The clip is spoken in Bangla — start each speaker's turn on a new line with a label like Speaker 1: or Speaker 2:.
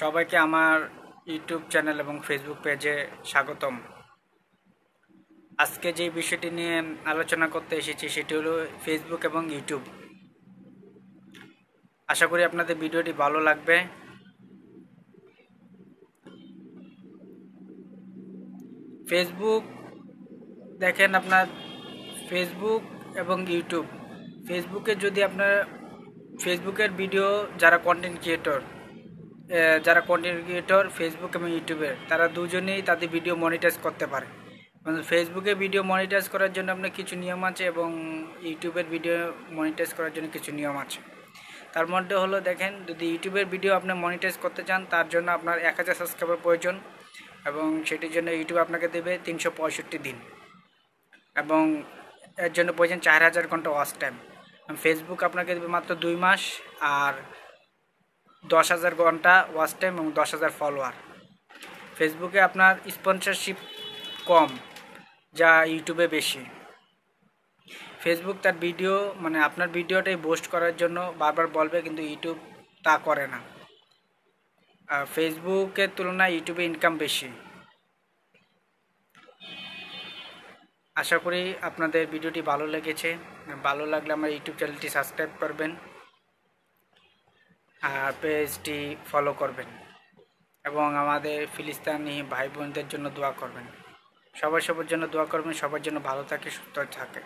Speaker 1: সবাইকে আমার ইউটিউব চ্যানেল এবং ফেসবুক পেজে স্বাগতম। আজকে যে বিষয়টি নিয়ে আলোচনা করতে এসেছি সেটি হলো ফেসবুক এবং ইউটিউব। আশা করি আপনাদের ভিডিওটি ভালো লাগবে। ফেসবুক দেখেন, আপনার ফেসবুক এবং ইউটিউব, ফেসবুকে যদি আপনার ফেসবুকের ভিডিও যারা কন্টেন্ট ক্রিয়েটর ফেসবুক এবং ইউটিউবের, তারা দুজনেই তাদের ভিডিও মনিটাইজ করতে পারে। ফেসবুকে ভিডিও মনিটাইজ করার জন্য আপনার কিছু নিয়ম আছে এবং ইউটিউবের ভিডিও মনিটাইজ করার জন্য কিছু নিয়ম আছে। তার মধ্যে হলো দেখেন, যদি ইউটিউবের ভিডিও আপনি মনিটাইজ করতে চান তার জন্য আপনার 1000 সাবস্ক্রাইবার প্রয়োজন এবং সেটির জন্য ইউটিউব আপনাকে দেবে 365 দিন এবং এর জন্য প্রয়োজন 4000 ঘন্টা ওয়াচ টাইম। ফেসবুক আপনাকে দেবে মাত্র 2 মাস আর 10,000 ঘন্টা ওয়াচ টাইম এবং 10,000 ফলোয়ার। ফেসবুকে আপনার স্পন্সরশিপ কম, যা ইউটিউবে বেশি। ফেসবুক তার ভিডিও আপনার ভিডিওটাই পোস্ট করার জন্য বারবার বলবে, কিন্তু ইউটিউব তা করে না। ফেসবুকের তুলনায় ইউটিউবে ইনকাম বেশি। আশা করি আপনাদের ভিডিওটি ভালো লেগেছে। ভালো লাগলে আমার ইউটিউব চ্যানেলটি সাবস্ক্রাইব করবেন আর পেজটি ফলো করবেন এবং আমাদের ফিলিস্তিনি ভাই বোনদের জন্য দোয়া করবেন। সবার জন্য দোয়া করবেন, সবার জন্য ভালো থাকে, সুস্থ থাকে।